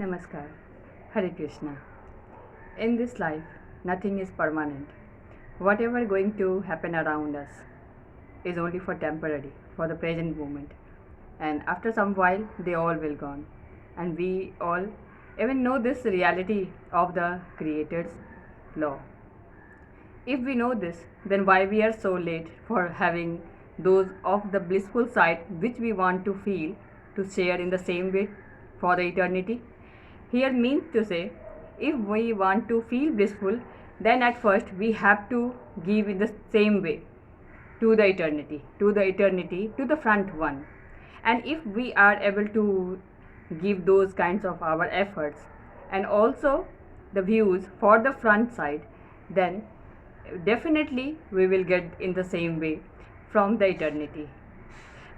Namaskar. Hare Krishna. In this life, nothing is permanent. Whatever going to happen around us is only for temporary, for the present moment. And after some while, they all will gone. And we all even know this reality of the Creator's law. If we know this, then why we are so late for having those of the blissful side which we want to feel to share in the same way for the eternity? Here means to say, if we want to feel blissful, then at first we have to give in the same way to the eternity, to the front one. And if we are able to give those kinds of our efforts and also the views for the front side, then definitely we will get in the same way from the eternity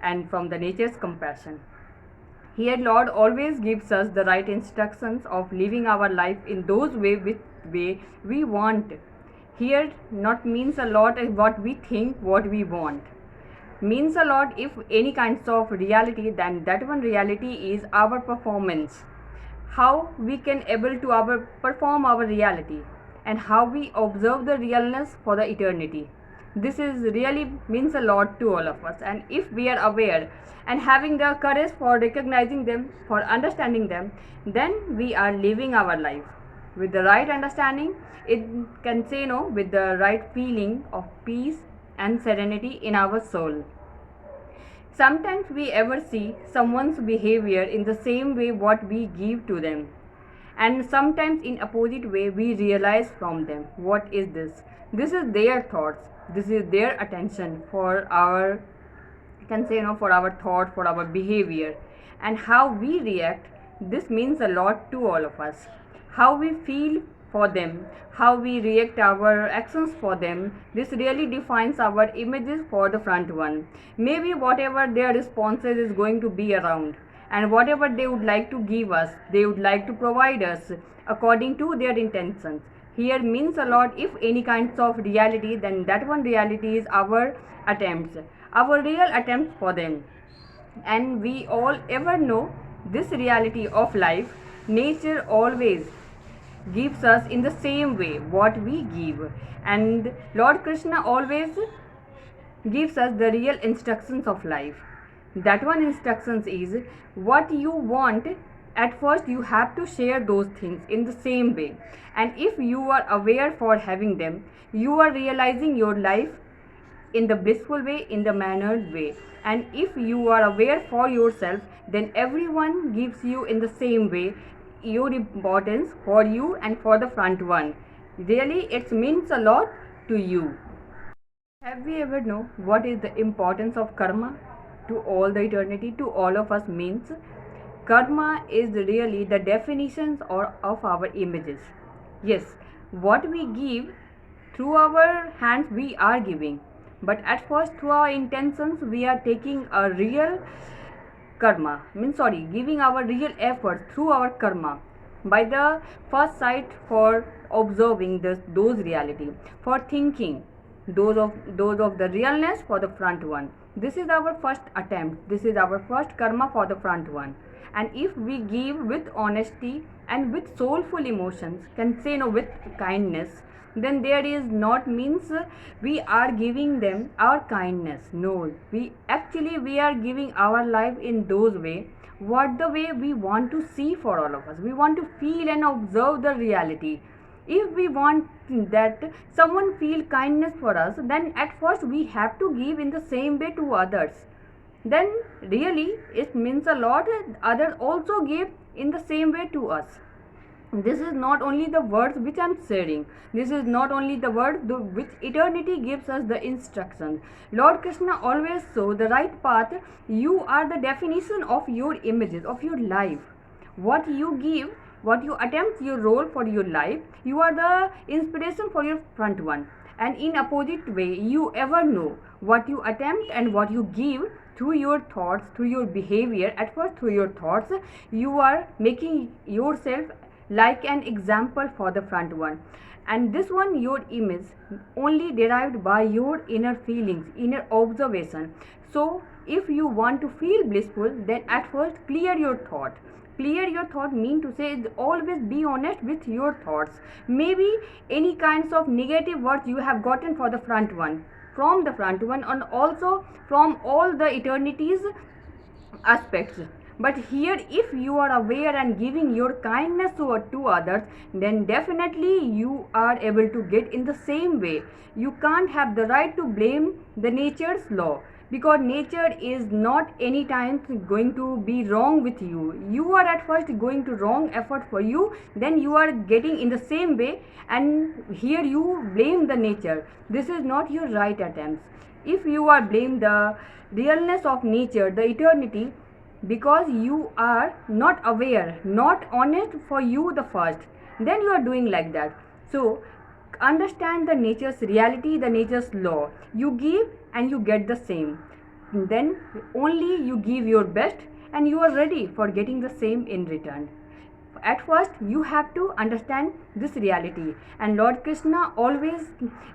and from the nature's compassion. Here Lord always gives us the right instructions of living our life in those way we want. Here not means a lot what we think, what we want. Means a lot if any kinds of reality, then that one reality is our performance. How we can able to perform our reality and how we observe the realness for the eternity. This is really means a lot to all of us, and if we are aware and having the courage for recognizing them, for understanding them, then we are living our life with the right understanding. It can say no with the right feeling of peace and serenity in our soul. Sometimes we ever see someone's behavior in the same way what we give to them, and sometimes in opposite way we realize from them what is this. This is their thoughts, this is their attention for our, can say for our thought, for our behavior, and how we react. This means a lot to all of us. How we feel for them, how we react our actions for them, this really defines our images for the front one. Maybe whatever their responses is going to be around, and whatever they would like to give us, they would like to provide us according to their intentions. Here means a lot if any kinds of reality, then that one reality is our attempts, our real attempts for them. And we all ever know this reality of life. Nature always gives us in the same way what we give, and Lord Krishna always gives us the real instructions of life. That one instructions is what you want. At first you have to share those things in the same way, and if you are aware for having them, you are realizing your life in the blissful way, in the mannered way. And if you are aware for yourself, then everyone gives you in the same way your importance for you and for the front one. Really it means a lot to you. Have we ever know what is the importance of karma to all the eternity, to all of us? Means karma is really the definitions of our images. Yes, what we give through our hands we are giving, but at first through our intentions we are taking a real karma, means giving our real effort through our karma by the first sight for observing those reality, for thinking those of the realness for the front one. This is our first attempt, this is our first karma for the front one. And if we give with honesty and with soulful emotions, can say no with kindness, then there is not means we are giving them our kindness. No, we are giving our life in those way, what the way we want to see for all of us. We want to feel and observe the reality. If we want that someone feel kindness for us, then at first we have to give in the same way to others. Then really it means a lot, others also give in the same way to us. This is not only the words which I am sharing, this is not only the word which eternity gives us the instructions. Lord Krishna always show the right path. You are the definition of your images, of your life. What you give, what you attempt your role for your life, you are the inspiration for your front one. And in opposite way, you ever know what you attempt and what you give through your thoughts, through your behavior. At first through your thoughts, you are making yourself like an example for the front one, and this one your image only derived by your inner feelings, inner observation. So if you want to feel blissful, then at first clear your thought, Clear your thought mean to say is always be honest with your thoughts. Maybe any kinds of negative words you have gotten for the front one, from the front one, and also from all the eternities aspects. But here, if you are aware and giving your kindness to others, then definitely you are able to get in the same way. You can't have the right to blame the nature's law, because nature is not any time going to be wrong with you. You are at first going to wrong effort for you, then you are getting in the same way, and here you blame the nature. This is not your right attempts. If you are blame the realness of nature, the eternity, because you are not aware, not honest for you the first, then you are doing like that. So understand the nature's reality, the nature's law. You give and you get the same. Then only you give your best and you are ready for getting the same in return. At first you have to understand this reality, and Lord Krishna always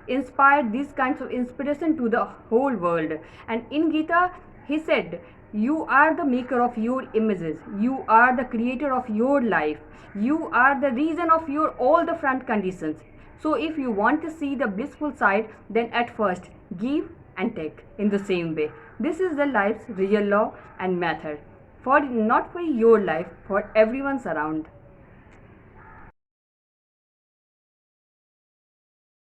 inspired these kinds of inspiration to the whole world. And in Gita he said, you are the maker of your images, you are the creator of your life, you are the reason of your all the front conditions. So if you want to see the blissful side, then at first give and take in the same way. This is the life's real law and method, for not for your life, for everyone's around.